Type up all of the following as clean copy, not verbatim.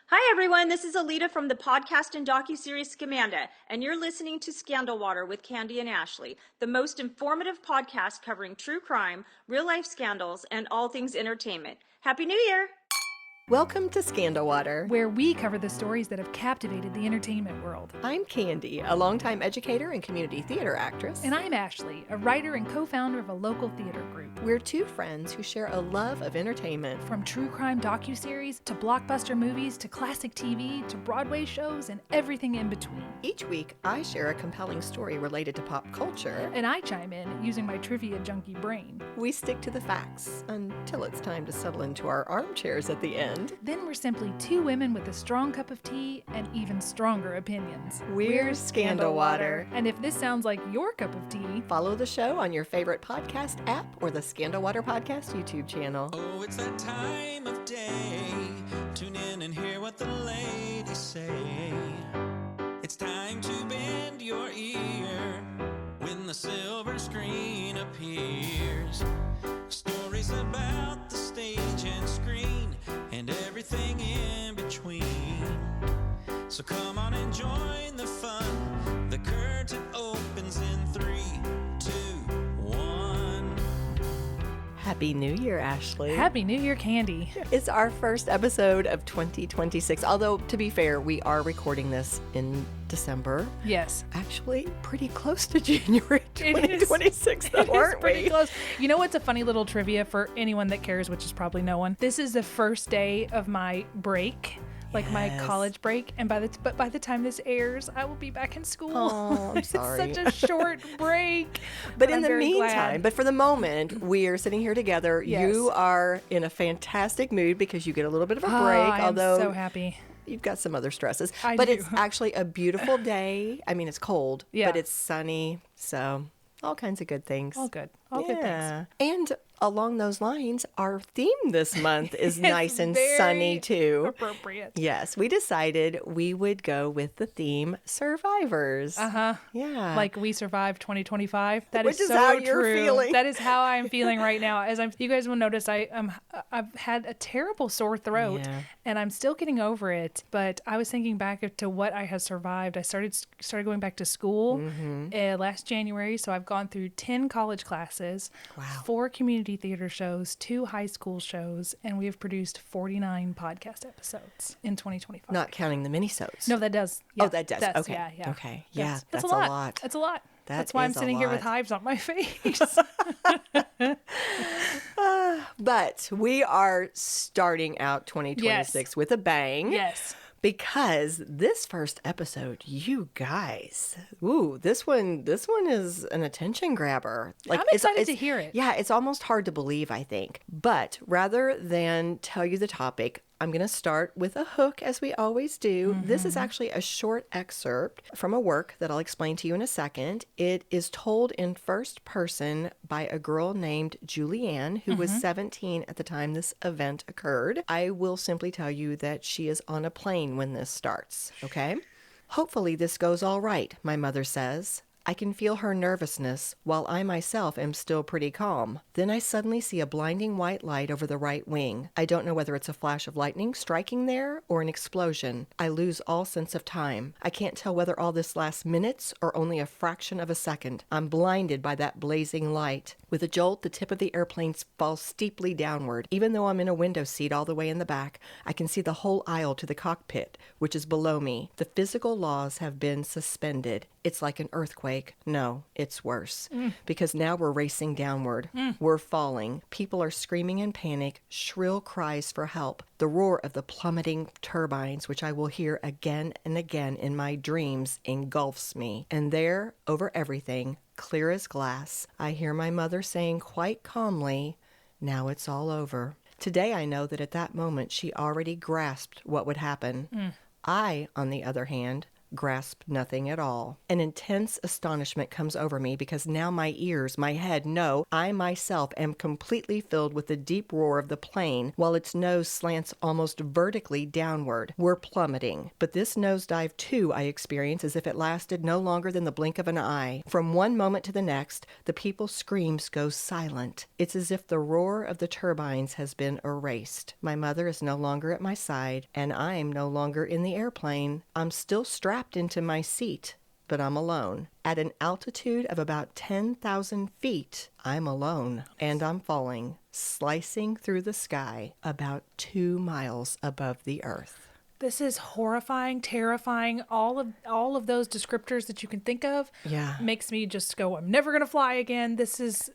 Hi everyone, this is Aletta from the podcast and docuseries Scamanda, and you're listening to Scandal Water with Candy and Ashley, the most informative podcast covering true crime, real-life scandals, and all things entertainment. Happy New Year! Welcome to Scandal Water, where we cover the stories that have captivated the entertainment world. I'm Candy, a longtime educator and community theater actress. And I'm Ashley, a writer and co-founder of a local theater group. We're two friends who share a love of entertainment. From true crime docuseries, to blockbuster movies, to classic TV, to Broadway shows, and everything in between. Each week, I share a compelling story related to pop culture. And I chime in using my trivia junkie brain. We stick to the facts until it's time to settle into our armchairs at the end. Then we're simply two women with a strong cup of tea and even stronger opinions. We're Scandal Water. And if this sounds like your cup of tea, follow the show on your favorite podcast app or the Scandal Water Podcast YouTube channel. Oh, it's that time of day. Tune in and hear what the ladies say. It's time to bend your ear when the silver screen appears. Stories about the stage and screen and everything in between. So come on and join the fun. The curtain opens in 3, 2, 1. Happy New Year, Ashley. Happy New Year, Candy. It's our first episode of 2026. Although, to be fair, we are recording this in December. Yes. Actually, pretty close to January 2026, though, aren't pretty we? Close. You know what's a funny little trivia for anyone that cares, which is probably no one? This is the first day of my break. Like my college break, and by the time this airs, I will be back in school. Oh, I'm sorry. It's such a short break. But in the I'm very meantime, glad. but for the moment, we are sitting here together. Yes. You are in a fantastic mood because you get a little bit of a break, I'm although so happy. You've got some other stresses. I but do. It's actually a beautiful day. I mean, it's cold, Yeah. but it's sunny, so all kinds of good things. All good. All good things. And along those lines, our theme this month is nice and very sunny too. Appropriate. Yes, we decided we would go with the theme Survivors. Yeah. Like we survived 2025. That Which is so how you're true. feeling. That is how I'm feeling right now. You guys will notice, I've had a terrible sore throat, Yeah. and I'm still getting over it. But I was thinking back to what I have survived. I started going back to school last January, so I've gone through 10 college classes, 4 community theater shows, 2 high school shows, and we have produced 49 podcast episodes in 2025. Not counting the minisodes. No, that does. Yeah, Oh, that does. Okay. Yeah. Okay. Yeah, Yes. that's a a lot. lot. That's a lot. That That's why I'm is a sitting here with lot. hives on my face. But we are starting out 2026 with a bang. Yes. Because this first episode, you guys, this one is an attention grabber. I'm excited to hear it. Yeah, it's almost hard to believe, I think. But rather than tell you the topic, I'm going to start with a hook, as we always do. This is actually a short excerpt from a work that I'll explain to you in a second. It is told in first person by a girl named Juliane, who was 17 at the time this event occurred. I will simply tell you that she is on a plane when this starts, okay? Hopefully this goes all right, my mother says. I can feel her nervousness while I myself am still pretty calm. Then I suddenly see a blinding white light over the right wing. I don't know whether it's a flash of lightning striking there or an explosion. I lose all sense of time. I can't tell whether all this lasts minutes or only a fraction of a second. I'm blinded by that blazing light. With a jolt, the tip of the airplane falls steeply downward. Even though I'm in a window seat all the way in the back, I can see the whole aisle to the cockpit, which is below me. The physical laws have been suspended. It's like an earthquake. No, it's worse. Because now we're racing downward. We're falling. People are screaming in panic, shrill cries for help. The roar of the plummeting turbines, which I will hear again and again in my dreams, engulfs me. And there, over everything, clear as glass, I hear my mother saying quite calmly, "Now it's all over." Today I know that at that moment she already grasped what would happen. I, on the other hand, grasp nothing at all. An intense astonishment comes over me because now my ears, my head know I myself am completely filled with the deep roar of the plane while its nose slants almost vertically downward. We're plummeting. But this nosedive too I experience as if it lasted no longer than the blink of an eye. From one moment to the next, the people's screams go silent. It's as if the roar of the turbines has been erased. My mother is no longer at my side, and I'm no longer in the airplane. I'm still strapped into my seat, but I'm alone. At an altitude of about 10,000 feet, I'm alone, and I'm falling, slicing through the sky about 2 miles above the earth. This is horrifying, terrifying. All of those descriptors that you can think of makes me just go, I'm never going to fly again. This is,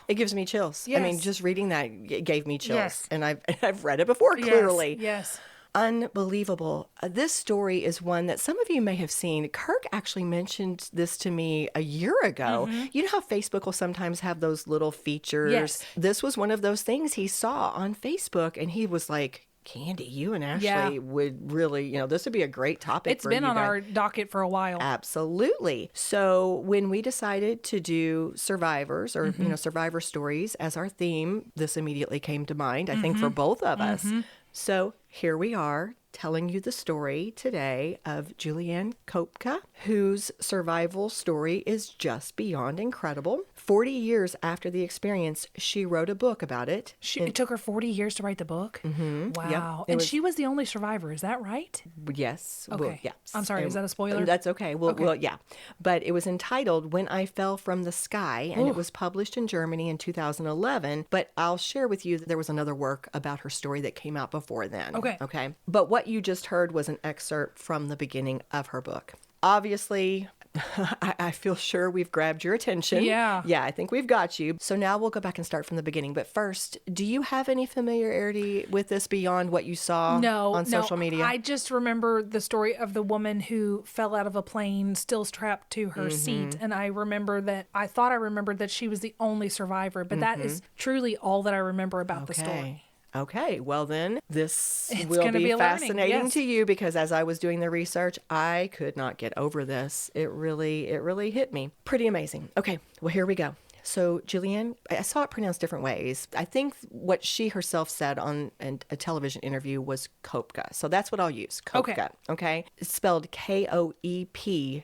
It gives me chills. Yes. I mean, just reading that gave me chills. Yes. And I've read it before, clearly. Yes. Unbelievable. This story is one that some of you may have seen. Kirk actually mentioned this to me a year ago. You know how Facebook will sometimes have those little features? Yes. This was one of those things he saw on Facebook, and he was like, Candy, you and Ashley would really, this would be a great topic It's for been you on guys. our docket for a while. Absolutely. So when we decided to do survivors or, survivor stories as our theme, this immediately came to mind, I think, for both of us. So here we are telling you the story today of Juliane Koepcke, whose survival story is just beyond incredible. 40 years after the experience, she wrote a book about it. It took her 40 years to write the book? Wow. Yep. She was the only survivor. Is that right? Yes. Okay. Well, yes. I'm sorry. Is that a spoiler? That's okay. Well, yeah. But it was entitled When I Fell from the Sky, and it was published in Germany in 2011. But I'll share with you that there was another work about her story that came out before then. Okay. But what you just heard was an excerpt from the beginning of her book. Obviously, I feel sure we've grabbed your attention. Yeah. Yeah, I think we've got you. So now we'll go back and start from the beginning. But first, do you have any familiarity with this beyond what you saw on social media? I just remember the story of the woman who fell out of a plane, still strapped to her seat. And I remembered that she was the only survivor. But that is truly all that I remember about the story. Okay, well then, this It's will gonna be be a learning, fascinating yes. to you because as I was doing the research, I could not get over this. It really hit me. Pretty amazing. Okay, well here we go. So Juliane, I saw it pronounced different ways. I think what she herself said on a television interview was Koepcke. So that's what I'll use. Koepcke. Okay. It's spelled Koepcke,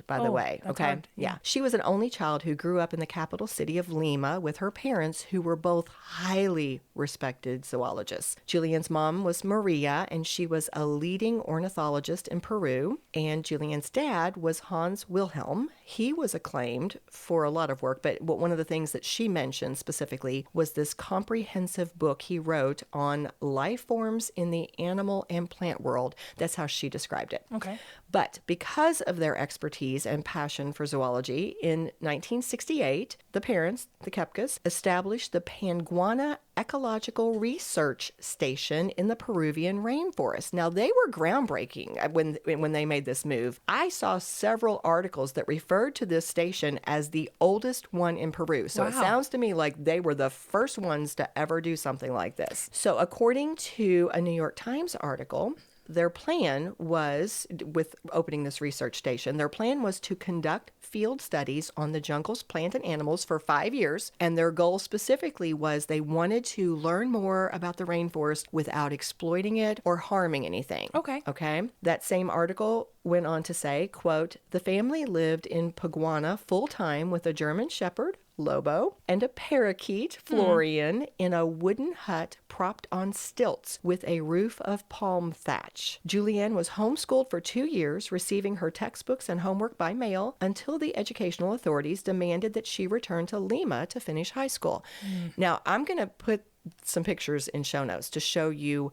by the way. That's Okay. hard. Yeah. She was an only child who grew up in the capital city of Lima with her parents who were both highly respected zoologists. Juliane's mom was Maria, and she was a leading ornithologist in Peru. And Juliane's dad was Hans Wilhelm. He was acclaimed for a lot of work, but one of the things that she mentioned specifically was this comprehensive book he wrote on life forms in the animal and plant world. That's how she described it. Okay. But because of their expertise and passion for zoology, in 1968, the parents, the Koepckes, established the Panguana Ecological Research Station in the Peruvian rainforest. Now, they were groundbreaking when they made this move. I saw several articles that referred to this station as the oldest one in Peru. So It sounds to me like they were the first ones to ever do something like this. So according to a New York Times article, their plan was, with opening this research station, their plan was to conduct field studies on the jungle's plant and animals for 5 years. And their goal specifically was they wanted to learn more about the rainforest without exploiting it or harming anything. Okay. That same article went on to say, quote, the family lived in Paguana full-time with a German shepherd, Lobo, and a parakeet, Florian, in a wooden hut propped on stilts with a roof of palm thatch. Juliane was homeschooled for 2 years, receiving her textbooks and homework by mail until the educational authorities demanded that she return to Lima to finish high school. Now, I'm going to put some pictures in show notes to show you.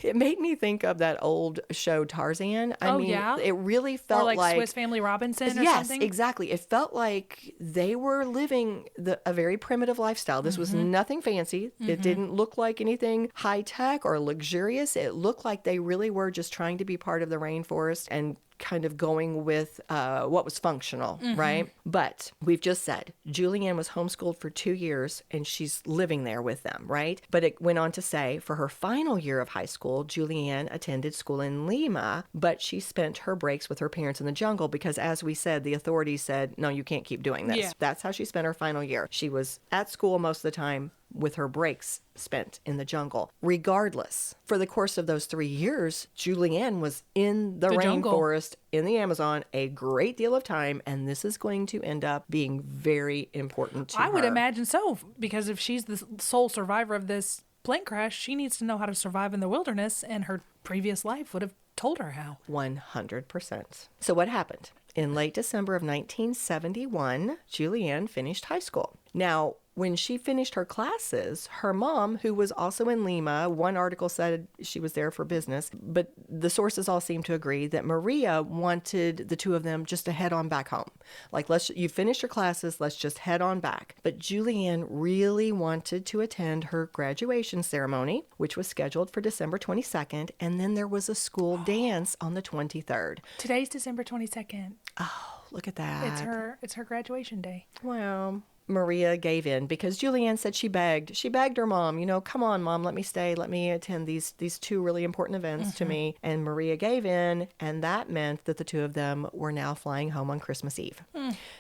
It made me think of that old show Tarzan. I mean, it really felt or like Swiss Family Robinson or something. Yes, exactly. It felt like they were living a very primitive lifestyle. This was nothing fancy. It didn't look like anything high tech or luxurious. It looked like they really were just trying to be part of the rainforest and kind of going with what was functional, right? But we've just said Juliane was homeschooled for 2 years and she's living there with them, right? But it went on to say for her final year of high school, Juliane attended school in Lima, but she spent her breaks with her parents in the jungle because, as we said, the authorities said, no, you can't keep doing this. Yeah. That's how she spent her final year. She was at school most of the time with her breaks spent in the jungle. Regardless, for the course of those 3 years, Juliane was in the rainforest in the Amazon a great deal of time, and this is going to end up being very important to her. I would imagine so, because if she's the sole survivor of this plane crash, she needs to know how to survive in the wilderness, and her previous life would have told her how. 100%. So what happened? In late December of 1971, Juliane finished high school. Now, when she finished her classes, her mom, who was also in Lima, one article said she was there for business, but the sources all seem to agree that Maria wanted the two of them just to head on back home. Like, you finished your classes, let's just head on back. But Juliane really wanted to attend her graduation ceremony, which was scheduled for December 22nd, and then there was a school dance on the 23rd. Today's December 22nd. Oh, look at that. It's her graduation day. Well, Maria gave in because Juliane said she begged her mom, come on, mom, let me stay. Let me attend these two really important events to me. And Maria gave in, and that meant that the two of them were now flying home on Christmas Eve.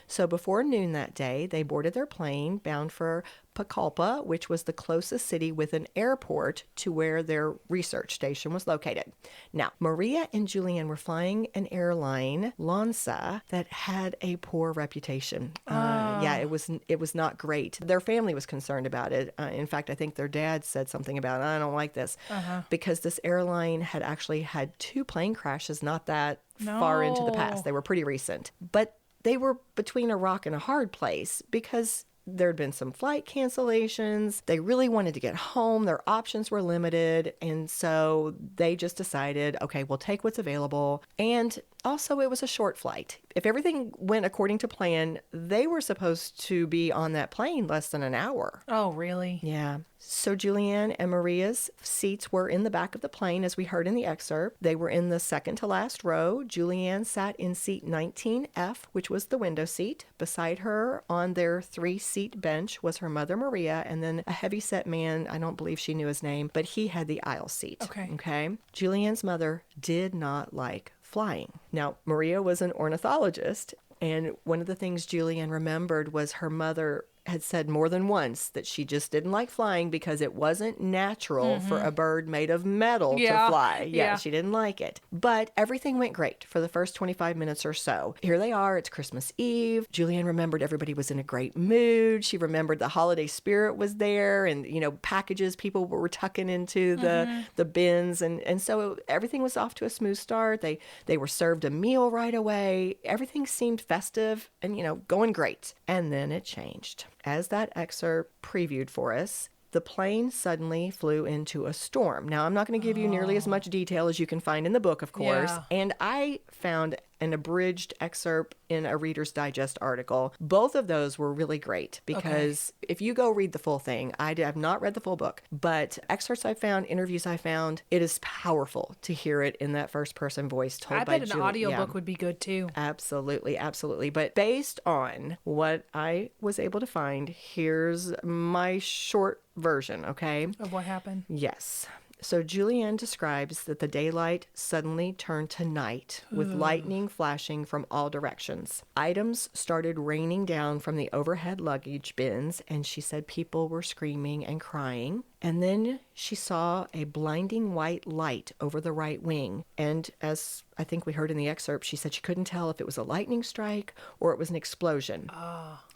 So before noon that day, they boarded their plane bound for Pucallpa, which was the closest city with an airport to where their research station was located. Now, Maria and Juliane were flying an airline, LANSA, that had a poor reputation. Yeah, it was not great. Their family was concerned about it. In fact, I think their dad said something about, I don't like this, because this airline had actually had 2 plane crashes not that far into the past. They were pretty recent. But they were between a rock and a hard place because there had been some flight cancellations. They really wanted to get home. Their options were limited. And so they just decided, okay, we'll take what's available. And also, it was a short flight. If everything went according to plan, they were supposed to be on that plane less than an hour. Oh, really? Yeah. So Juliane and Maria's seats were in the back of the plane, as we heard in the excerpt. They were in the second to last row. Juliane sat in seat 19F, which was the window seat. Beside her on their 3-seat bench was her mother, Maria, and then a heavy-set man. I don't believe she knew his name, but he had the aisle seat. Okay. Juliane's mother did not like flying. Now, Maria was an ornithologist, and one of the things Juliane remembered was her mother had said more than once that she just didn't like flying because it wasn't natural for a bird made of metal to fly. Yeah, she didn't like it. But everything went great for the first 25 minutes or so. Here they are. It's Christmas Eve. Juliane remembered everybody was in a great mood. She remembered the holiday spirit was there, and, packages people were tucking into the bins. And so everything was off to a smooth start. They were served a meal right away. Everything seemed festive and, going great. And then it changed. As that excerpt previewed for us, the plane suddenly flew into a storm. Now, I'm not going to give you nearly as much detail as you can find in the book, of course. Yeah. And I found an abridged excerpt in a Reader's Digest article. Both of those were really great because if you go read the full thing, I have not read the full book, but excerpts I found, interviews I found, it is powerful to hear it in that first person voice told by I bet an audiobook would be good too. Absolutely, absolutely. But based on what I was able to find, here's my short version, okay? Of what happened? Yes. So Juliane describes that the daylight suddenly turned to night with lightning flashing from all directions. Items started raining down from the overhead luggage bins, and she said people were screaming and crying. And then she saw a blinding white light over the right wing. And as I think we heard in the excerpt, she said she couldn't tell if it was a lightning strike or it was an explosion.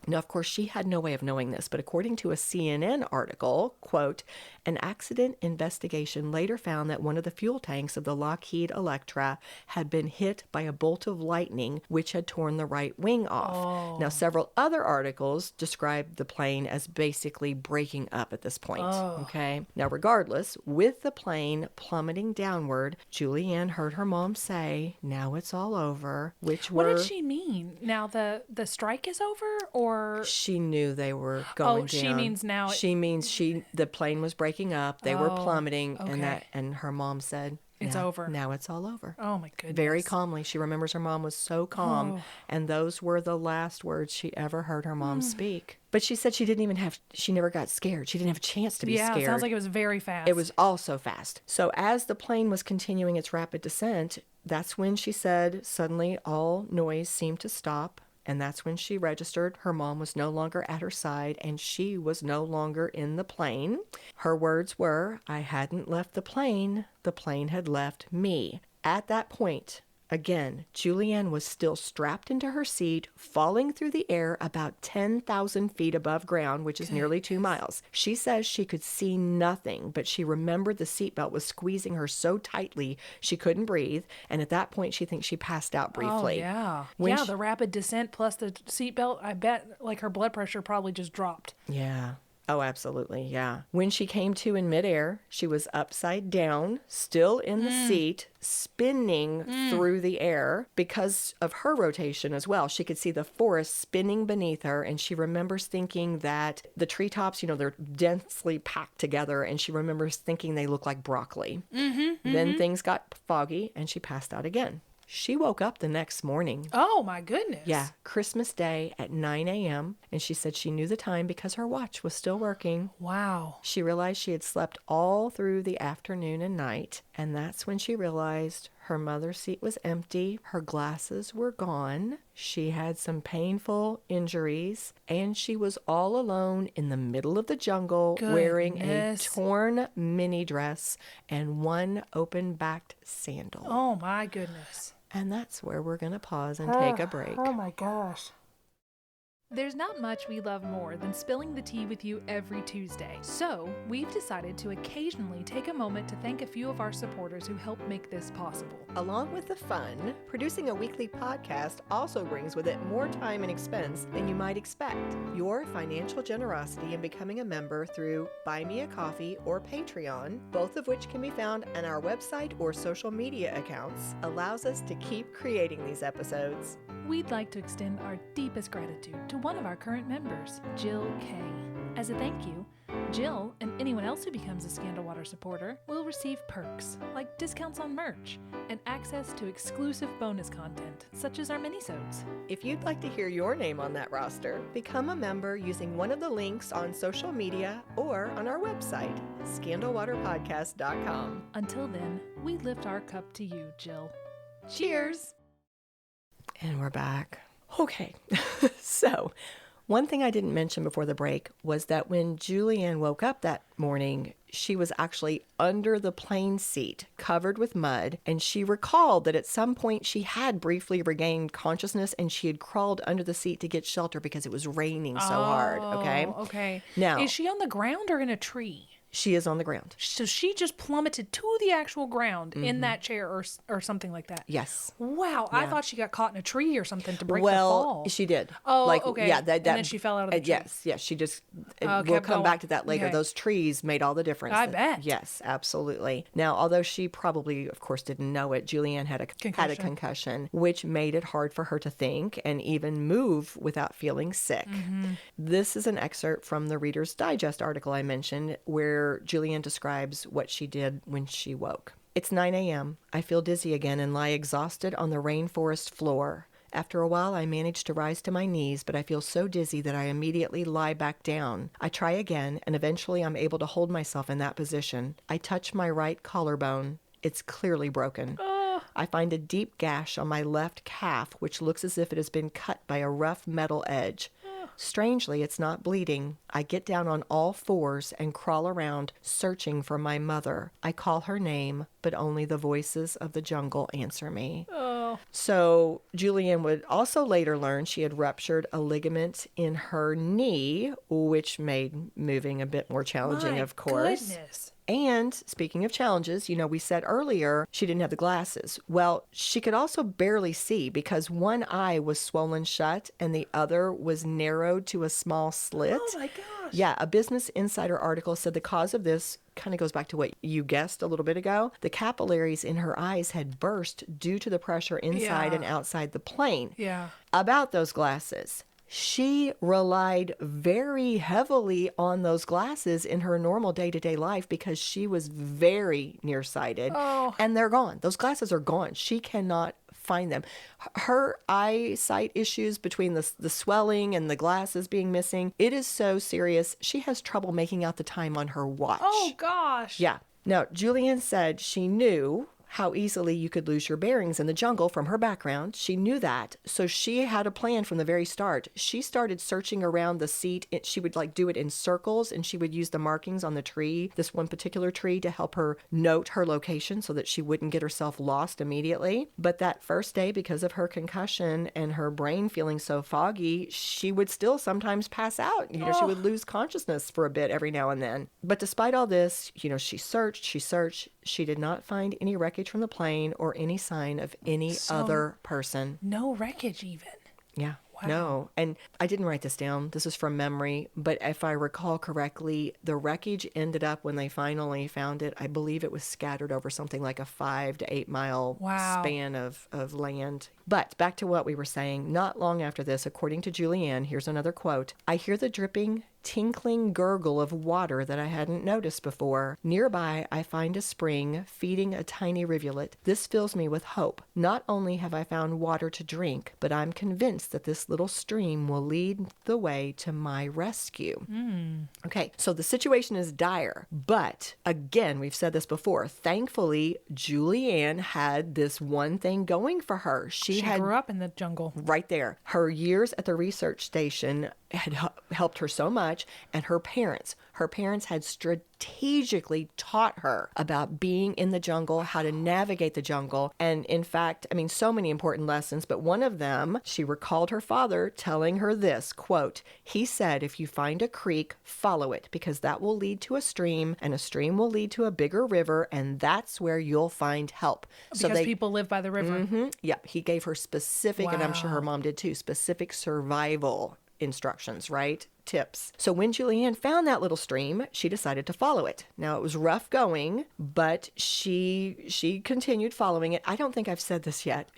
Now, of course, she had no way of knowing this, but according to a CNN article, quote, an accident investigation later found that one of the fuel tanks of the Lockheed Electra had been hit by a bolt of lightning, which had torn the right wing off. Now, several other articles described the plane as basically breaking up at this point. Okay. Now, regardless, with the plane plummeting downward, Juliane heard her mom say, now it's all over, which What did she mean? Now the strike is over, or? She knew they were going down. She means now. She means the plane was breaking up. They were plummeting, and her mom said, It's over. Now it's all over. Oh my goodness. Very calmly. She remembers her mom was so calm, Oh. and those were the last words she ever heard her mom speak. But she said she never got scared. She didn't have a chance to be Yeah, scared. it sounds like it was very fast. It was all so fast. So as the plane was continuing its rapid descent, that's when she said suddenly all noise seemed to stop. And that's when she registered her mom was no longer at her side and she was no longer in the plane. Her words were, "I hadn't left the plane had left me." At that point, again, Juliane was still strapped into her seat, falling through the air about 10,000 feet above ground, which is nearly 2 miles. She says she could see nothing, but she remembered the seatbelt was squeezing her so tightly she couldn't breathe. And at that point, she thinks she passed out briefly. Oh, yeah. When the rapid descent plus the seatbelt, I bet like her blood pressure probably just dropped. Yeah. Oh, absolutely. Yeah. When she came to in midair, she was upside down, still in the seat, spinning through the air. Because of her rotation as well, she could see the forest spinning beneath her. And she remembers thinking that the treetops, they're densely packed together. And she remembers thinking they look like broccoli. Then things got foggy and she passed out again. She woke up the next morning. Oh, my goodness. Yeah, Christmas Day at 9 a.m. And she said she knew the time because her watch was still working. Wow. She realized she had slept all through the afternoon and night. And that's when she realized her mother's seat was empty. Her glasses were gone. She had some painful injuries. And she was all alone in the middle of the jungle wearing a torn mini dress and one open-backed sandal. Oh, my goodness. And that's where we're going to pause and take a break. Oh, my gosh. There's not much we love more than spilling the tea with you every Tuesday. So, we've decided to occasionally take a moment to thank a few of our supporters who help make this possible. Along with the fun, producing a weekly podcast also brings with it more time and expense than you might expect. Your financial generosity in becoming a member through Buy Me a Coffee or Patreon, both of which can be found on our website or social media accounts, allows us to keep creating these episodes. We'd like to extend our deepest gratitude to one of our current members, Jill K. As a thank you, Jill and anyone else who becomes a Scandal Water supporter will receive perks like discounts on merch and access to exclusive bonus content, such as our minisodes. If you'd like to hear your name on that roster, become a member using one of the links on social media or on our website, scandalwaterpodcast.com. Until then, we lift our cup to you, Jill. Cheers! And we're back. Okay, so one thing I didn't mention before the break was that when Juliane woke up that morning, she was actually under the plane seat, covered with mud, and she recalled that at some point she had briefly regained consciousness and she had crawled under the seat to get shelter because it was raining so hard, okay? Okay. Now, is she on the ground or in a tree? She is on the ground. So she just plummeted to the actual ground in that chair or something like that? Yes. Wow. I thought she got caught in a tree or something to break the Well, fall. she did. Oh, okay. Yeah, And then she fell out of the tree. Yes. She just. We'll kept come going. back to that later. Okay. Those trees made all the difference. I bet. Yes, absolutely. Now, although she probably, of course, didn't know it, Juliane had a concussion, which made it hard for her to think and even move without feeling sick. This is an excerpt from the Reader's Digest article I mentioned, where Juliane describes what she did when she woke. It's 9 a.m. I feel dizzy again and lie exhausted on the rainforest floor. After a while, I manage to rise to my knees, but I feel so dizzy that I immediately lie back down. I try again, and eventually I'm able to hold myself in that position. I touch my right collarbone. It's clearly broken. I find a deep gash on my left calf, which looks as if it has been cut by a rough metal edge. Strangely, it's not bleeding. I get down on all fours and crawl around, searching for my mother. I call her name, but only the voices of the jungle answer me. So Juliane would also later learn she had ruptured a ligament in her knee, which made moving a bit more challenging, My of course. goodness. And speaking of challenges, we said earlier she didn't have the glasses. Well, she could also barely see because one eye was swollen shut and the other was narrowed to a small slit. Oh my gosh. Yeah, a Business Insider article said the cause of this kind of goes back to what you guessed a little bit ago. The capillaries in her eyes had burst due to the pressure inside and outside the plane. Yeah. About those glasses. she relied very heavily on those glasses in her normal day-to-day life because she was very nearsighted. Oh. And they're gone. Those glasses are gone. She cannot find them. Her eyesight issues between the swelling and the glasses being missing, it is so serious. She has trouble making out the time on her watch. Oh, gosh. Yeah. Now, Juliane said she knew how easily you could lose your bearings in the jungle from her background. She knew that. So she had a plan from the very start. She started searching around the seat. She would do it in circles, and she would use the markings on the tree, this one particular tree, to help her note her location so that she wouldn't get herself lost immediately. But that first day, because of her concussion and her brain feeling so foggy, she would still sometimes pass out. She would lose consciousness for a bit every now and then. But despite all this, she searched. She did not find any wreckage from the plane or any sign of any other person. No wreckage even. Yeah. Wow. No. And I didn't write this down. This is from memory. But if I recall correctly, the wreckage ended up, when they finally found it, I believe it was scattered over something like a 5 to 8 mile span of land. But back to what we were saying, not long after this, according to Juliane, here's another quote, "I hear the dripping, tinkling gurgle of water that I hadn't noticed before. Nearby, I find a spring feeding a tiny rivulet. This fills me with hope. Not only have I found water to drink, but I'm convinced that this little stream will lead the way to my rescue." Okay, so the situation is dire. But again, we've said this before, thankfully, Juliane had this one thing going for her. She grew up in the jungle. Right there. Her years at the research station had helped her so much, and her parents had strategically taught her about being in the jungle, how to navigate the jungle. And in fact, so many important lessons, but one of them, she recalled her father telling her this, quote, he said, "If you find a creek, follow it, because that will lead to a stream, and a stream will lead to a bigger river, and that's where you'll find help." Because people live by the river. Yep. He gave her specific, and I'm sure her mom did too, specific survival instructions, right? Tips. So when Juliane found that little stream, she decided to follow it. Now, it was rough going, but she continued following it. I don't think I've said this yet.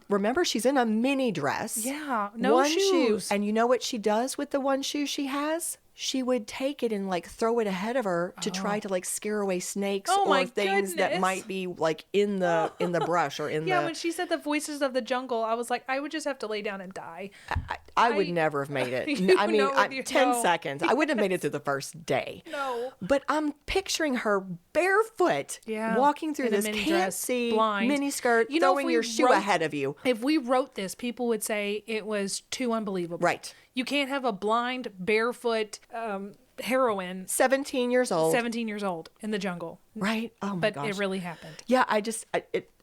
Remember, she's in a mini dress. Yeah, no one shoes. Shoe. And you know what she does with the one shoe she has? She would take it and throw it ahead of her to try to scare away snakes or things that might be in the brush or in the. Yeah, when she said the voices of the jungle, I was like, I would just have to lay down and die. I would never have made it. 10 seconds. I wouldn't have made it through the first day. No. But I'm picturing her barefoot walking through this can't-see mini skirt, throwing your shoe ahead of you. If we wrote this, people would say it was too unbelievable. Right. You can't have a blind, barefoot heroine. 17 years old. In the jungle. Right. Oh, my gosh. But it really happened. Yeah,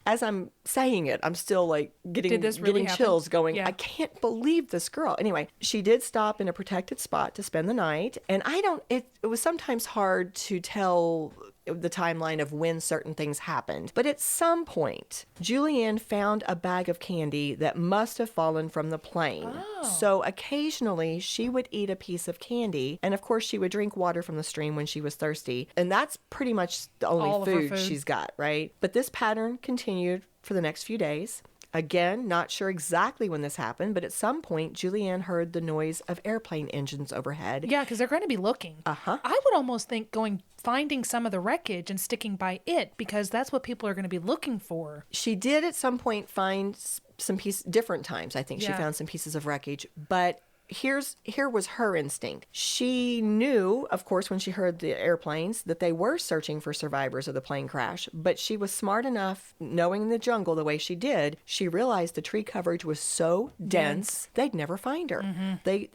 as I'm saying it, I'm still getting chills going, I can't believe this girl. Anyway, she did stop in a protected spot to spend the night. And it was sometimes hard to tell the timeline of when certain things happened. But at some point, Juliane found a bag of candy that must have fallen from the plane. Oh. So occasionally she would eat a piece of candy. And of course, she would drink water from the stream when she was thirsty. And that's pretty much the only food she's got, right? But this pattern continued for the next few days. Again, not sure exactly when this happened, but at some point, Juliane heard the noise of airplane engines overhead. Yeah, because they're going to be looking. I would almost think finding some of the wreckage and sticking by it, because that's what people are going to be looking for. She did at some point find some different times, I think she found some pieces of wreckage, but here was her instinct. She knew, of course, when she heard the airplanes, that they were searching for survivors of the plane crash, but she was smart enough, knowing the jungle the way she did, she realized the tree coverage was so dense, they'd never find her.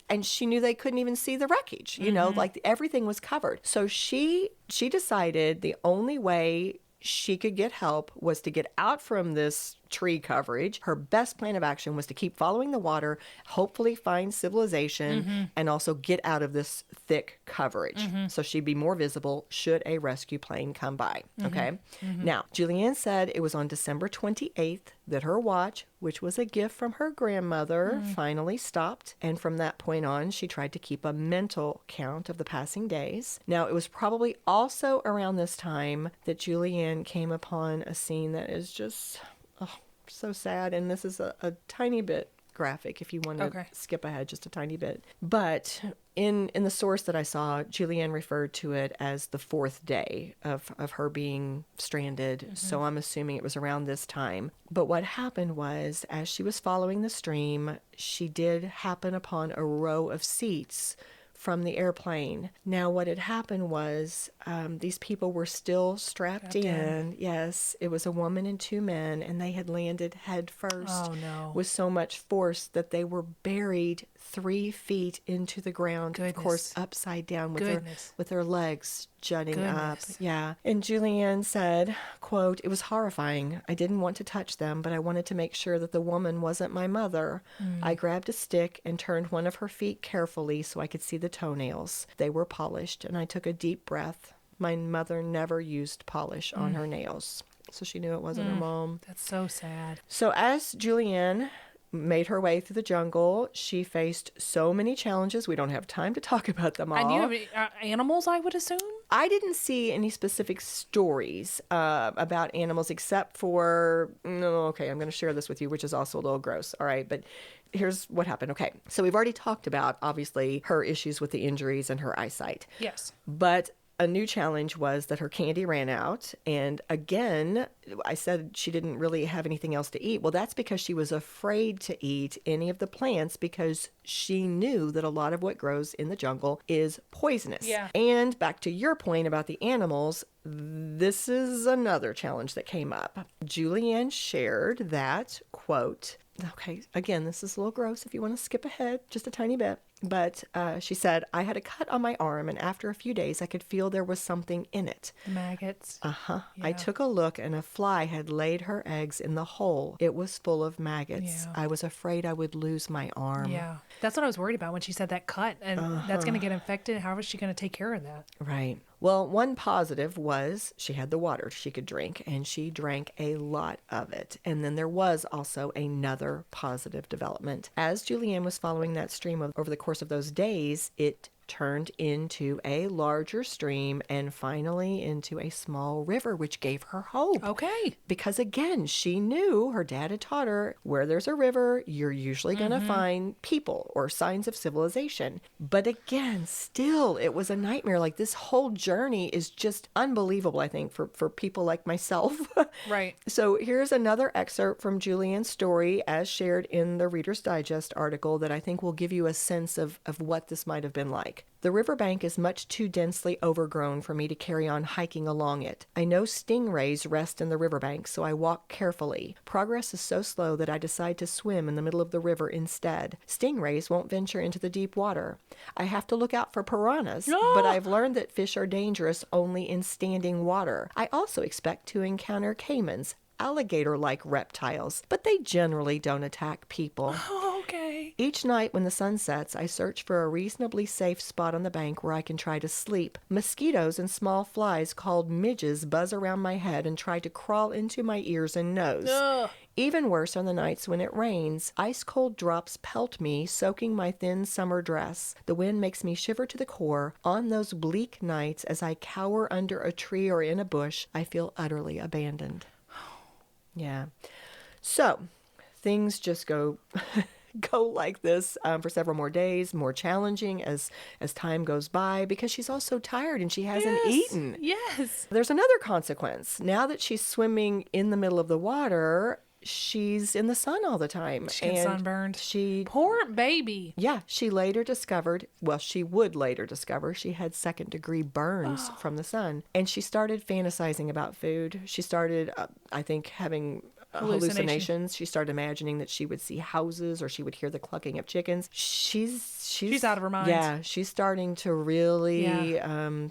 And she knew they couldn't even see the wreckage, everything was covered. So she decided the only way she could get help was to get out from this tree coverage. Her best plan of action was to keep following the water, hopefully find civilization, and also get out of this thick coverage. So she'd be more visible should a rescue plane come by. Okay. Now, Juliane said it was on December 28th that her watch, which was a gift from her grandmother, finally stopped. And from that point on, she tried to keep a mental count of the passing days. Now, it was probably also around this time that Juliane came upon a scene that is just so sad. And this is a tiny bit graphic if you want to Okay. skip ahead just a tiny bit. But in the source that I saw, Juliane referred to it as the 4th day of her being stranded. So I'm assuming it was around this time. But what happened was, as she was following the stream, she did happen upon a row of seats from the airplane. Now, what had happened was these people were still strapped in. Yes, it was a woman and 2 men, and they had landed head first with so much force that they were buried 3 feet into the ground, of course, upside down with their legs jutting up. Yeah. And Juliane said, quote, "It was horrifying. I didn't want to touch them, but I wanted to make sure that the woman wasn't my mother. I grabbed a stick and turned one of her feet carefully so I could see the toenails. They were polished, and I took a deep breath. My mother never used polish on her nails." So she knew it wasn't her mom. That's so sad. So as Juliane made her way through the jungle, she faced so many challenges. We don't have time to talk about them all. And you have animals, I would assume? I didn't see any specific stories about animals except for, okay, I'm going to share this with you, which is also a little gross. All right, but here's what happened. Okay, so we've already talked about, obviously, her issues with the injuries and her eyesight. Yes. But a new challenge was that her candy ran out. And again, I said she didn't really have anything else to eat. Well, that's because she was afraid to eat any of the plants because she knew that a lot of what grows in the jungle is poisonous. Yeah. And back to your point about the animals, this is another challenge that came up. Juliane shared that, quote, okay, again, this is a little gross if you want to skip ahead just a tiny bit. But she said, "I had a cut on my arm, and after a few days, I could feel there was something in it." Maggots. Uh-huh. Yeah. I took a look, and a fly had laid her eggs in the hole. It was full of maggots. Yeah. I was afraid I would lose my arm. Yeah. That's what I was worried about when she said that cut. And that's going to get infected. How is she going to take care of that? Right. Well, one positive was she had the water she could drink, and she drank a lot of it. And then there was also another positive development. As Juliane was following that stream over the course of those days, it turned into a larger stream and finally into a small river, which gave her hope. Okay. Because again, she knew her dad had taught her where there's a river, you're usually going to find people or signs of civilization. But again, still, it was a nightmare. Like this whole journey is just unbelievable, I think, for people like myself. Right. So here's another excerpt from Juliane's story as shared in the Reader's Digest article that I think will give you a sense of what this might have been like. "The riverbank is much too densely overgrown for me to carry on hiking along it. I know stingrays rest in the riverbank, so I walk carefully. Progress is so slow that I decide to swim in the middle of the river instead. Stingrays won't venture into the deep water. I have to look out for piranhas, but I've learned that fish are dangerous only in standing water. I also expect to encounter caimans, alligator-like reptiles, but they generally don't attack people. Oh, okay. Each night when the sun sets, I search for a reasonably safe spot on the bank where I can try to sleep. Mosquitoes and small flies called midges buzz around my head and try to crawl into my ears and nose. Ugh. Even worse on the nights when it rains. Ice-cold drops pelt me, soaking my thin summer dress. The wind makes me shiver to the core. On those bleak nights, as I cower under a tree or in a bush, I feel utterly abandoned." Yeah. So things just go like this for several more days, more challenging as time goes by, because she's all so tired and she hasn't eaten. Yes. There's another consequence. Now that she's swimming in the middle of the water, she's in the sun all the time. She gets sunburned. Poor baby. Yeah, she would later discover she had second-degree burns from the sun. And she started fantasizing about food. She started, I think, having hallucinations. She started imagining that she would see houses or she would hear the clucking of chickens. She's out of her mind. Yeah, she's starting to really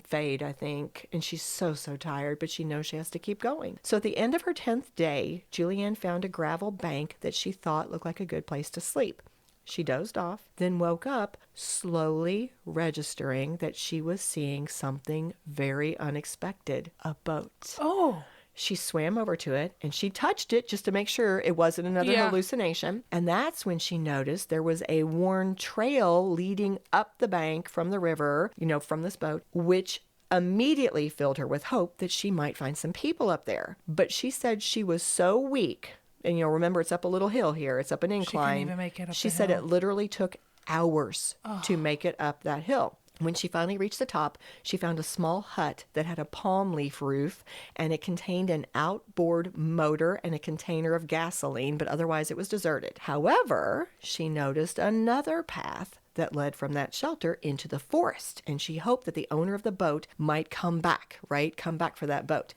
fade, I think. And she's so tired, but she knows she has to keep going. So at the end of her 10th day, Juliane found a gravel bank that she thought looked like a good place to sleep. She dozed off, then woke up, slowly registering that she was seeing something very unexpected, a boat. Oh. She swam over to it and she touched it just to make sure it wasn't another hallucination. And that's when she noticed there was a worn trail leading up the bank from the river, from this boat, which immediately filled her with hope that she might find some people up there. But she said she was so weak And, remember, it's up a little hill here. It's up an incline. She couldn't even make it up She the said hill. it literally took hours to make it up that hill. When she finally reached the top, she found a small hut that had a palm leaf roof, and it contained an outboard motor and a container of gasoline, but otherwise it was deserted. However, she noticed another path that led from that shelter into the forest, and she hoped that the owner of the boat might come back, right? Come back for that boat.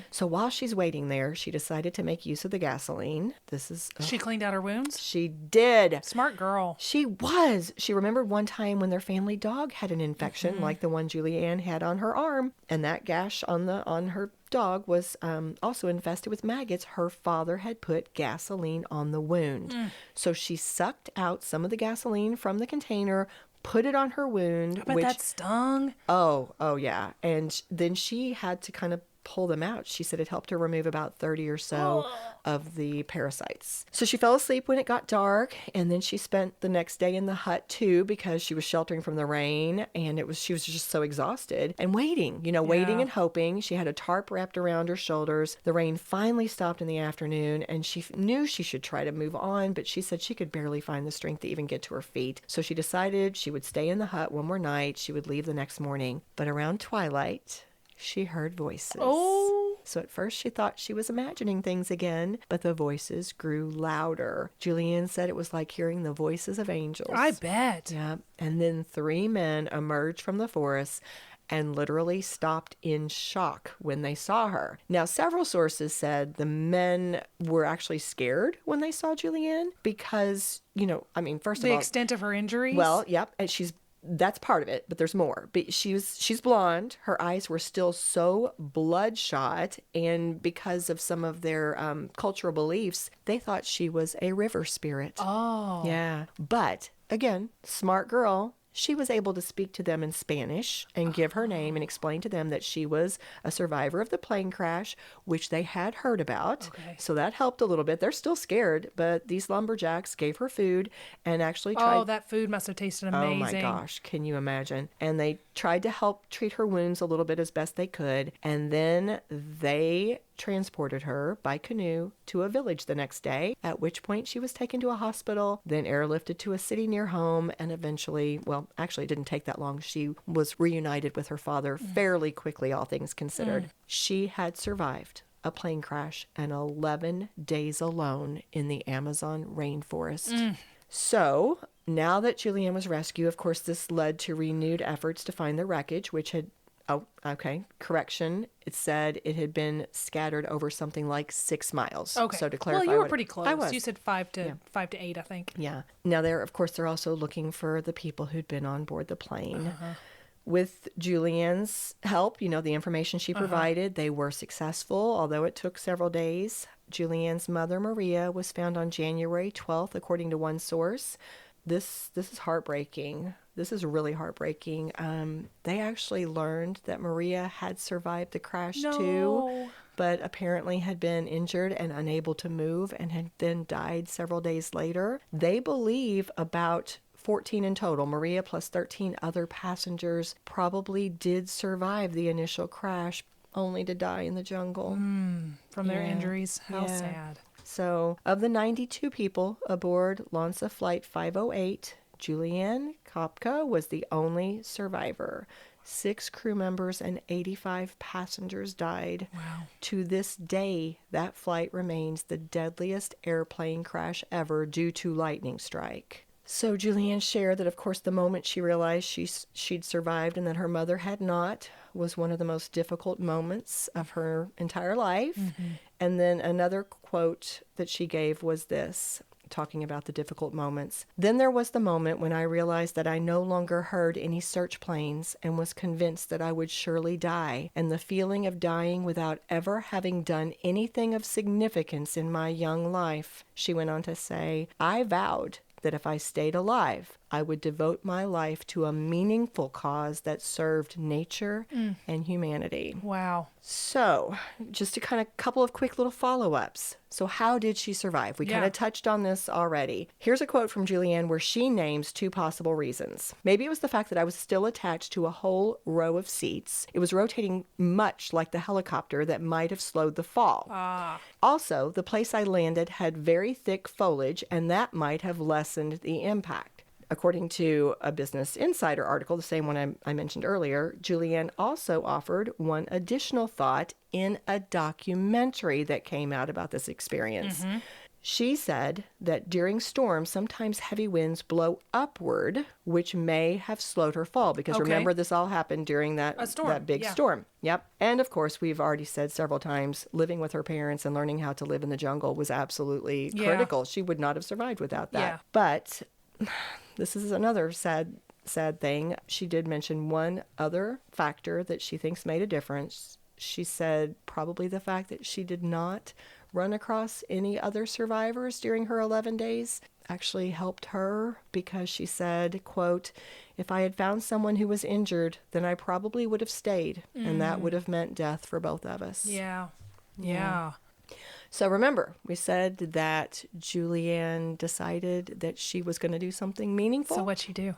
So while she's waiting there, she decided to make use of the gasoline. She cleaned out her wounds? She did. Smart girl. She was. She remembered one time when their family dog had an infection like the one Juliane had on her arm, and that gash on her dog was also infested with maggots. Her father had put gasoline on the wound. So she sucked out some of the gasoline from the container, put it on her wound. I bet that stung. Oh, yeah. And then she had to kind of pull them out. She said it helped her remove about 30 or so of the parasites. So she fell asleep when it got dark, and then she spent the next day in the hut too, because she was sheltering from the rain, and she was just so exhausted and waiting, waiting and hoping. She had a tarp wrapped around her shoulders. The rain finally stopped in the afternoon, and she knew she should try to move on, but she said she could barely find the strength to even get to her feet. So she decided she would stay in the hut one more night. She would leave the next morning. But around twilight, she heard voices. Oh. So at first she thought she was imagining things again, but the voices grew louder. Juliane said it was like hearing the voices of angels. I bet. Yeah. And then 3 men emerged from the forest and literally stopped in shock when they saw her. Now, several sources said the men were actually scared when they saw Juliane because, first of all, The extent of her injuries? well, yep, and that's part of it, but there's more. But she's blonde. Her eyes were still so bloodshot, and because of some of their cultural beliefs, they thought she was a river spirit. Oh. Yeah. But again, smart girl. She was able to speak to them in Spanish and give her name and explain to them that she was a survivor of the plane crash, which they had heard about. Okay. So that helped a little bit. They're still scared, but these lumberjacks gave her food and actually tried. Oh, that food must have tasted amazing. Oh my gosh, can you imagine? And they tried to help treat her wounds a little bit as best they could. And then they transported her by canoe to a village the next day, at which point she was taken to a hospital, then airlifted to a city near home, and eventually, well, actually it didn't take that long. She was reunited with her father fairly quickly, all things considered. She had survived a plane crash and 11 days alone in the Amazon rainforest. So now that Juliane was rescued, of course, this led to renewed efforts to find the wreckage, which had, correction. It said it had been scattered over something like 6 miles. Okay. So to clarify, well, you were pretty close. I was. You said 5 to 8, I think. Yeah. Now they're also looking for the people who'd been on board the plane. With Juliane's help, the information she provided, they were successful, although it took several days. Juliane's mother, Maria, was found on January 12th, according to one source. This is heartbreaking. This is really heartbreaking. They actually learned that Maria had survived the crash too, but apparently had been injured and unable to move and had then died several days later. They believe about 14 in total, Maria plus 13 other passengers, probably did survive the initial crash, only to die in the jungle. From their injuries. How sad. So, of the 92 people aboard Lanza Flight 508, Juliane Koepcke was the only survivor. 6 crew members and 85 passengers died. Wow. To this day, that flight remains the deadliest airplane crash ever due to lightning strike. So Juliane shared that, of course, the moment she realized she'd survived and that her mother had not was one of the most difficult moments of her entire life. And then another quote that she gave was this, talking about the difficult moments. Then there was the moment when I realized that I no longer heard any search planes and was convinced that I would surely die. And the feeling of dying without ever having done anything of significance in my young life. She went on to say, I vowed that if I stayed alive, I would devote my life to a meaningful cause that served nature and humanity. Wow. So, just a couple of quick little follow-ups. So how did she survive? We kind Yeah. of touched on this already. Here's a quote from Juliane where she names 2 possible reasons. Maybe it was the fact that I was still attached to a whole row of seats. It was rotating much like the helicopter that might have slowed the fall. Also, the place I landed had very thick foliage, and that might have lessened the impact. According to a Business Insider article, the same one I mentioned earlier, Juliane also offered one additional thought in a documentary that came out about this experience. She said that during storms, sometimes heavy winds blow upward, which may have slowed her fall. Because remember, this all happened during that big storm. Yep. And of course, we've already said several times, living with her parents and learning how to live in the jungle was absolutely critical. She would not have survived without that. Yeah. But this is another sad thing. She did mention one other factor that she thinks made a difference. She said probably the fact that she did not run across any other survivors during her 11 days actually helped her, because she said, quote, "If I had found someone who was injured, then I probably would have stayed, and that would have meant death for both of us." Yeah. So remember, we said that Juliane decided that she was going to do something meaningful. So what'd she do?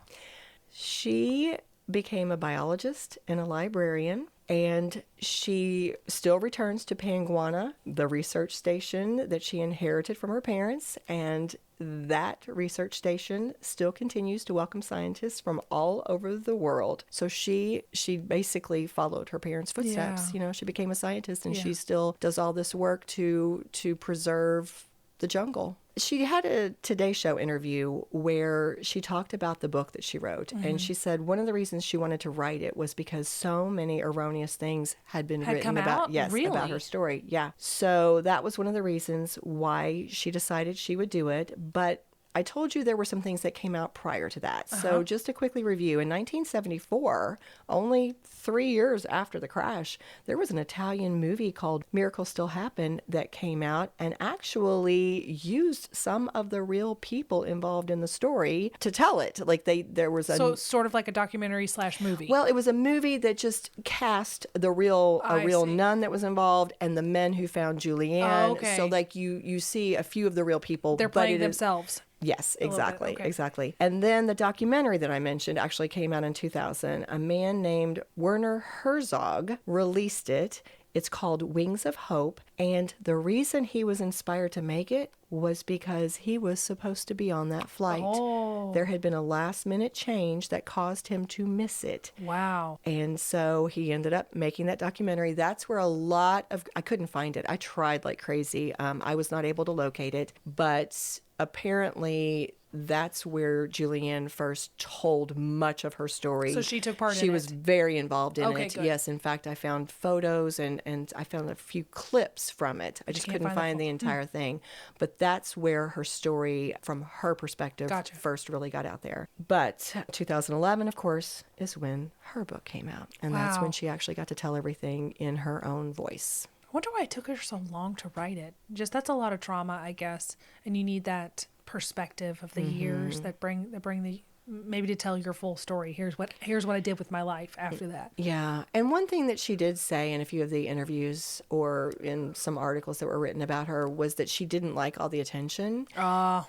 She became a biologist and a librarian, and she still returns to Panguana, the research station that she inherited from her parents, and that research station still continues to welcome scientists from all over the world. So she basically followed her parents' footsteps. Yeah. You know, she became a scientist, and she still does all this work to preserve the jungle. She had a Today Show interview where she talked about the book that she wrote. And she said one of the reasons she wanted to write it was because so many erroneous things had been written come about, out? Really? about her story. Yeah. So that was one of the reasons why she decided she would do it. But I told you there were some things that came out prior to that. So just to quickly review, in 1974, only 3 years after the crash, there was an Italian movie called Miracles Still Happen that came out and actually used some of the real people involved in the story to tell it. Like there was a... So sort of like a documentary / movie. Well, it was a movie that just cast a real see. nun that was involved and the men who found Juliane. Oh, okay. So like you see a few of the real people. They're but playing it is- themselves. Yes, little bit, exactly. okay. Exactly. And then the documentary that I mentioned actually came out in 2000. A man named Werner Herzog released it. It's called Wings of Hope. And the reason he was inspired to make it was because he was supposed to be on that flight. Oh. There had been a last minute change that caused him to miss it. Wow. And so he ended up making that documentary. That's where a lot of... I couldn't find it. I tried like crazy. I was not able to locate it. But apparently that's where Juliane first told much of her story. So she took part in She it. was very involved in Okay, it. good. Yes, in fact, I found photos and I found a few clips from it. I just can't couldn't find the find the entire thing. But that's where her story, from her perspective, Gotcha. first really got out there. But 2011, of course, is when her book came out. And that's Wow. when she actually got to tell everything in her own voice. I wonder why it took her so long to write it. Just that's a lot of trauma, I guess, and you need that perspective of the years that bring the maybe to tell your full story. Here's what I did with my life after that. Yeah. And one thing that she did say in a few of the interviews or in some articles that were written about her was that she didn't like all the attention.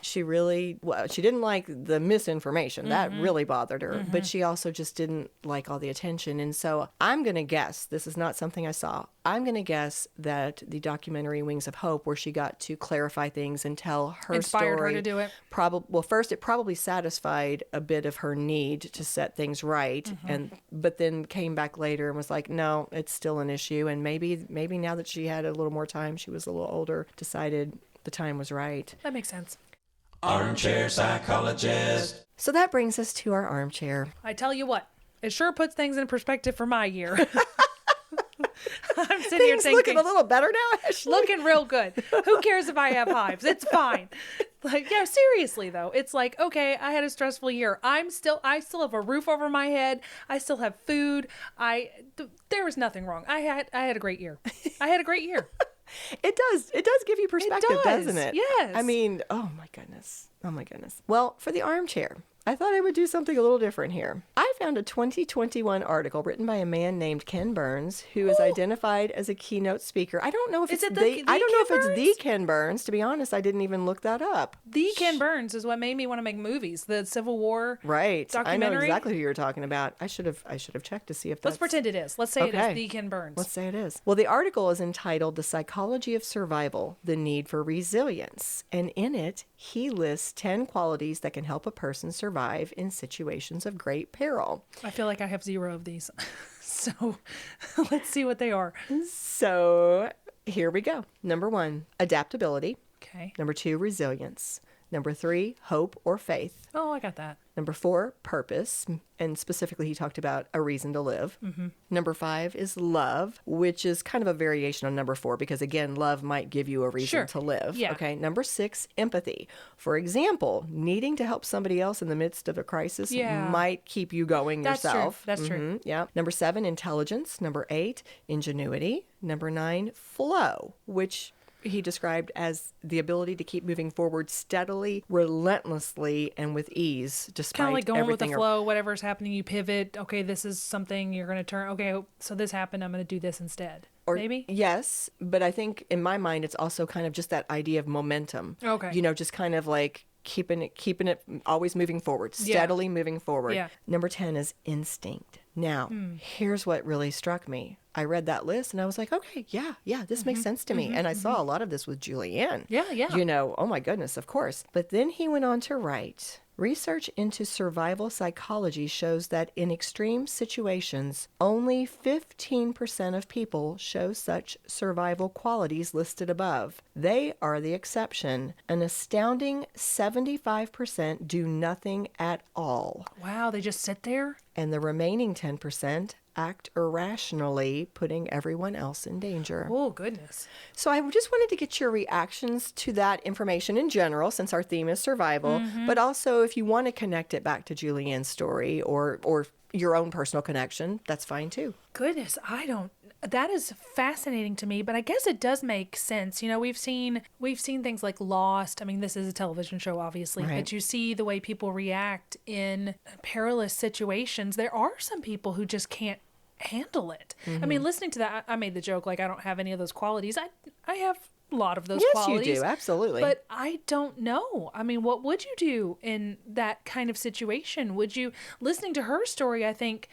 She didn't like the misinformation. That really bothered her. But she also just didn't like all the attention. And so I'm going to guess, this is not something I saw, I'm going to guess that the documentary Wings of Hope, where she got to clarify things and tell her Inspired story, her to do it. First, it probably satisfied a bit of her need to set things right, but then came back later and was like, no, it's still an issue. And maybe now that she had a little more time, she was a little older, decided the time was right. That makes sense. Armchair psychologist. So that brings us to our armchair. I tell you what, it sure puts things in perspective for my year. I'm sitting here Things thinking, looking a little better now, Ashley. looking real good. Who cares if I have hives? It's fine. Like, yeah, seriously though, it's like, okay, I had a stressful year. I still have a roof over my head. I still have food. There was nothing wrong. I had a great year. I had a great year. It does give you perspective, does, doesn't it? yes. I mean, oh my goodness. Well, for the armchair, I thought I would do something a little different here. I found a 2021 article written by a man named Ken Burns, who is identified as a keynote speaker. I don't know if it's the Ken Burns. To be honest, I didn't even look that up. The Ken Burns is what made me want to make movies. The Civil War documentary. I know exactly who you're talking about. I should have checked to see if that's... Let's pretend it is. Let's say it is the Ken Burns. Let's say it is. Well, the article is entitled "The Psychology of Survival: The Need for Resilience," and in it, he lists 10 qualities that can help a person survive in situations of great peril. I feel like I have 0 of these. So let's see what they are. So here we go. Number 1, adaptability. Okay. Number 2, resilience. Number 3, hope or faith. Oh, I got that. Number 4, purpose. And specifically, he talked about a reason to live. Mm-hmm. Number 5 is love, which is kind of a variation on number 4 because, again, love might give you a reason to live. Yeah. Okay. Number 6, empathy. For example, needing to help somebody else in the midst of a crisis might keep you going yourself. That's true. Yeah. Number 7, intelligence. Number 8, ingenuity. Number 9, flow, which he described as the ability to keep moving forward steadily, relentlessly, and with ease, despite kind of like going with the everything flow. Whatever's happening, you pivot. Okay, this is something you're going to turn. Okay, so this happened. I'm going to do this instead. Or maybe? Yes, but I think in my mind, it's also kind of just that idea of momentum. Okay. You know, just kind of like keeping it always moving forward, steadily moving forward. Yeah. Number 10 is instinct. Now, here's what really struck me. I read that list and I was like, okay, yeah, this makes sense to me. And I saw a lot of this with Juliane. Yeah. You know, oh my goodness, of course. But then he went on to write, research into survival psychology shows that in extreme situations, only 15% of people show such survival qualities listed above. They are the exception. An astounding 75% do nothing at all. Wow, they just sit there? And the remaining 10% act irrationally, putting everyone else in danger. Oh, goodness. So I just wanted to get your reactions to that information in general, since our theme is survival, but also if you want to connect it back to Juliane's story or your own personal connection, that's fine too. Goodness, that is fascinating to me, but I guess it does make sense. You know, we've seen things like Lost. I mean, this is a television show, obviously, but you see the way people react in perilous situations. There are some people who just can't handle it. I mean, listening to that, I made the joke, like, I don't have any of those qualities. I have a lot of those qualities. Yes, you do. Absolutely. But I don't know. I mean, what would you do in that kind of situation? Listening to her story, I think,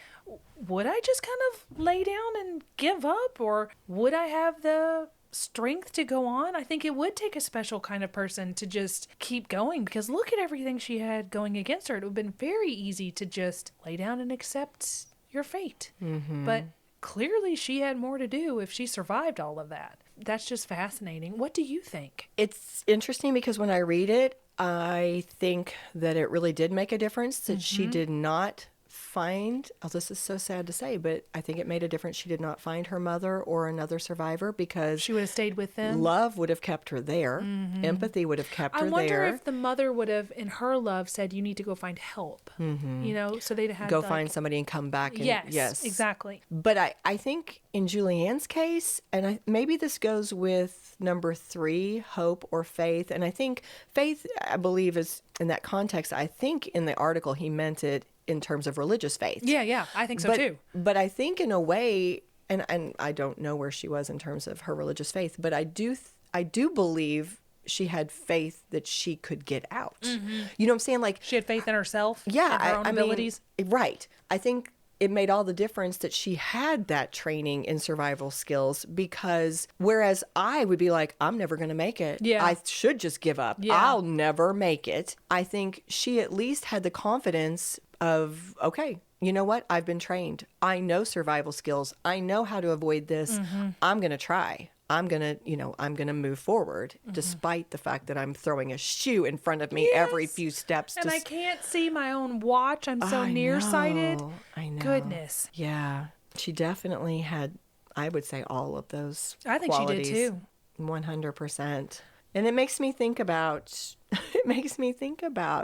would I just kind of lay down and give up? Or would I have the strength to go on? I think it would take a special kind of person to just keep going, because look at everything she had going against her. It would have been very easy to just lay down and accept your fate. But clearly she had more to do if she survived all of that. That's just fascinating. What do you think? It's interesting because when I read it, I think that it really did make a difference that she did not find, oh, this is so sad to say, but I think it made a difference. She did not find her mother or another survivor because she would have stayed with them. Love would have kept her there. Empathy would have kept her there. I wonder if the mother would have, in her love, said, you need to go find help. You know, so they'd have find somebody and come back. And, yes, exactly. But I think in Juliane's case, and maybe this goes with number 3, hope or faith. And I think faith, I believe, is in that context. I think in the article he meant it in terms of religious faith. Yeah, I think so too. But I think in a way, and I don't know where she was in terms of her religious faith, but I do believe she had faith that she could get out. You know what I'm saying? Like, she had faith in herself. Yeah, and her own abilities. Right. I think it made all the difference that she had that training in survival skills, because whereas I would be like, I'm never going to make it. Yeah. I should just give up. Yeah. I'll never make it. I think she at least had the confidence of, okay, you know what? I've been trained. I know survival skills. I know how to avoid this. I'm going to try. I'm going to move forward despite the fact that I'm throwing a shoe in front of me every few steps. And I can't see my own watch. I'm so nearsighted. I know. Goodness. Yeah. She definitely had, I would say, all of those I think qualities. she did too. 100%. And it makes me think about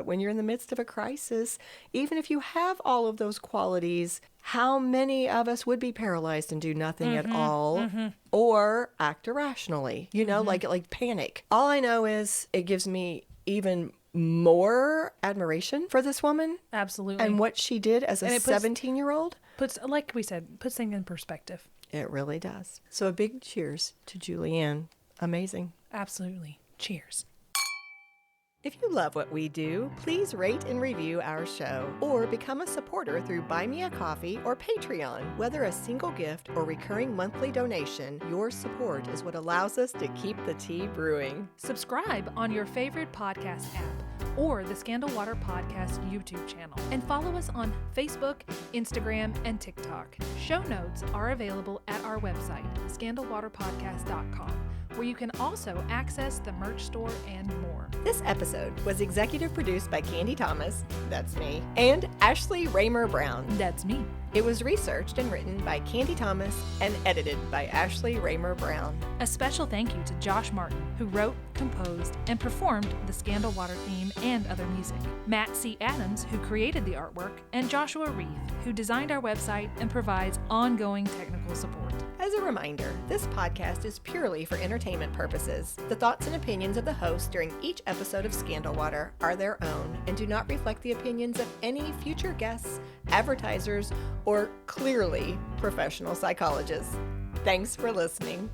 when you're in the midst of a crisis, even if you have all of those qualities, how many of us would be paralyzed and do nothing at all or act irrationally, you know, like panic. All I know is it gives me even more admiration for this woman Absolutely. and what she did as a And it puts- 17-year-old. Puts, like we said, puts things in perspective. It really does. So a big cheers to Juliane. Amazing. Absolutely. Cheers. If you love what we do, please rate and review our show or become a supporter through Buy Me a Coffee or Patreon. Whether a single gift or recurring monthly donation, your support is what allows us to keep the tea brewing. Subscribe on your favorite podcast app or the Scandal Water Podcast YouTube channel, and follow us on Facebook, Instagram, and TikTok. Show notes are available at our website, scandalwaterpodcast.com, where you can also access the merch store and more. This episode was executive produced by Candy Thomas, that's me, and Ashley Raymer Brown. That's me. It was researched and written by Candy Thomas and edited by Ashley Raymer Brown. A special thank you to Josh Martin, who wrote, composed, and performed the Scandal Water theme and other music, Matt C. Adams, who created the artwork, and Joshua Reeve, who designed our website and provides ongoing technical support. As a reminder, this podcast is purely for entertainment purposes. The thoughts and opinions of the host during each episode of Scandal Water are their own and do not reflect the opinions of any future guests, advertisers, or clearly professional psychologists. Thanks for listening.